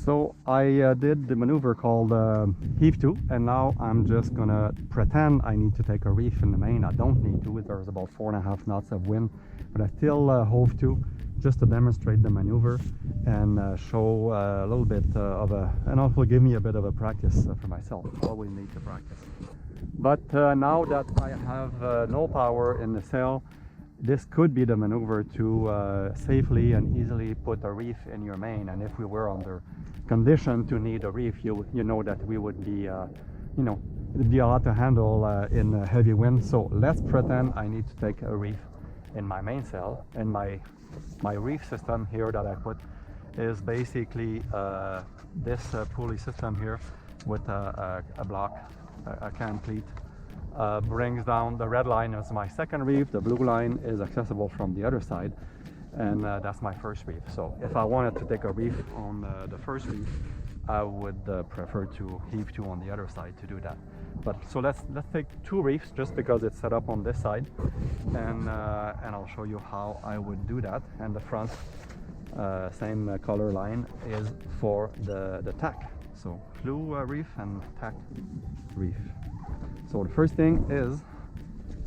So I did the maneuver called heave to, and now I'm just gonna pretend I need to take a reef in the main. I don't need to. There's about 4.5 knots of wind, but I still hove to just to demonstrate the maneuver and show a little bit of a, and also give me a bit of a practice for myself. Always need to practice. But now that I have no power in the sail, this could be the maneuver to safely and easily put a reef in your main. And if we were under condition to need a reef, you know that we would be, it'd be a lot to handle in heavy wind. So let's pretend I need to take a reef in my mainsail, and my reef system here that I put is basically this pulley system here with a block, a can cleat. Brings down the red line is my second reef, the blue line is accessible from the other side, and that's my first reef. So if I wanted to take a reef on the first reef, I would prefer to heave to on the other side to do that. But so let's take 2 reefs just because it's set up on this side, and I'll show you how I would do that. And the front same color line is for the tack. So flu reef and tack reef. So the first thing is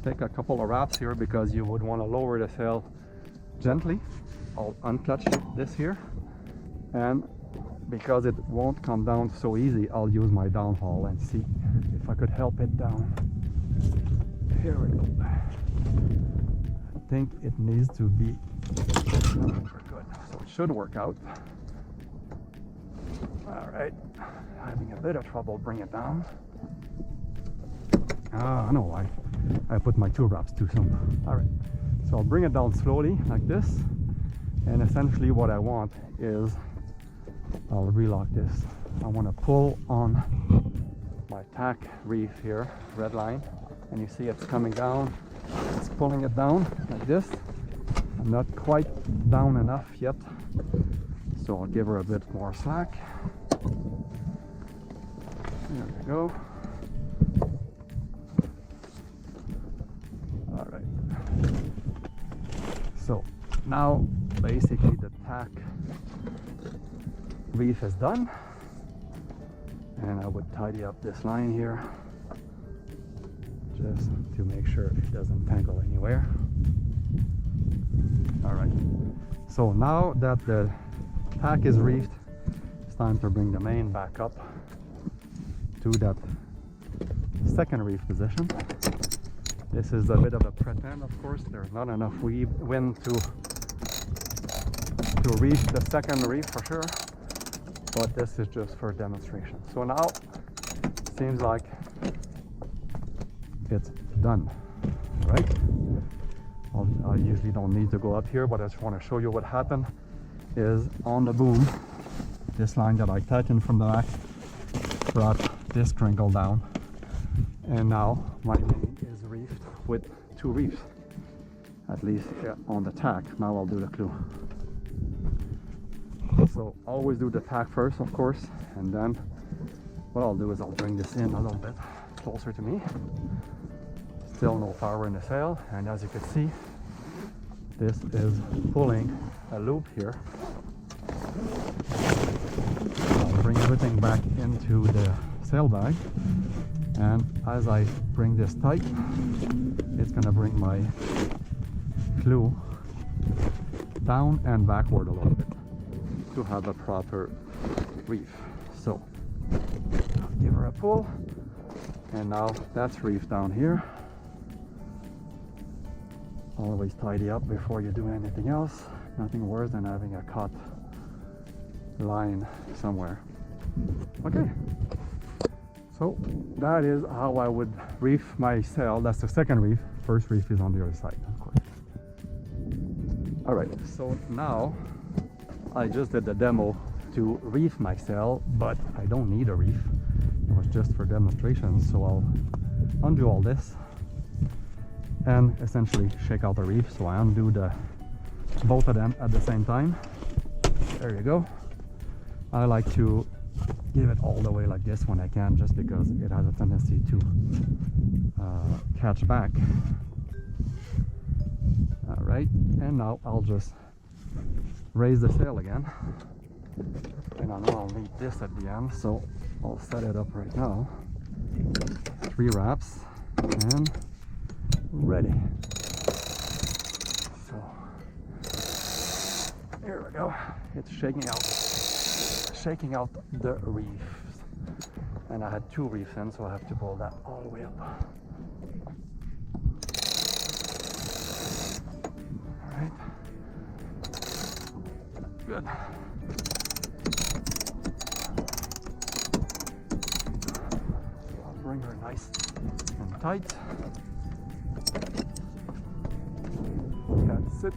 take a couple of wraps here because you would want to lower the sail gently. I'll unclutch this here, and because it won't come down so easy, I'll use my downhaul and see if I could help it down. Here we go. I think it needs to be good, so it should work out. All right, having a bit of trouble bringing it down. I know why. I put my 2 wraps too soon. All right, so I'll bring it down slowly like this, and essentially what I want is I'll relock this. I want to pull on my tack reef here, red line, and you see it's coming down. It's pulling it down like this. I'm not quite down enough yet, so I'll give her a bit more slack. There we go. All right. So now basically the tack reef is done, and I would tidy up this line here just to make sure it doesn't tangle anywhere. All right, so now that the tack is reefed, it's time to bring the main back up to that second reef position. This is a bit of a pretend, of course. There's not enough wind to reach the second reef for sure, but this is just for demonstration. So now it seems like it's done, right? I usually don't need to go up here, but I just want to show you what happened is on the boom, this line that I tightened from the back brought this crinkle down, and now my main is reefed with 2 reefs, at least on the tack. Now I'll do the clue. So always do the tack first, of course, and then what I'll do is I'll bring this in a little bit closer to me. Still no power in the sail, and as you can see, this is pulling a loop here. I'll bring everything back into the sail bag, and as I bring this tight, it's going to bring my clue down and backward a little bit to have a proper reef. So I'll give her a pull, and now that's reefed down here. Always tidy up before you do anything else. Nothing worse than having a caught line somewhere. Okay, so that is how I would reef my sail. That's the second reef. First reef is on the other side, of course. All right, so now I just did the demo to reef my sail, but I don't need a reef. It was just for demonstration, so I'll undo all this and essentially shake out the reef. So I undo both of them at the same time. There you go. I like to give it all the way like this when I can, just because it has a tendency to catch back. All right, and now I'll just raise the sail again And I know I'll need this at the end, so I'll set it up right now. 3 wraps and ready. So here we go. It's shaking out the reefs. And I had 2 reefs in, so I have to pull that all the way up. All right. Good. I'll bring her nice and tight. That's it.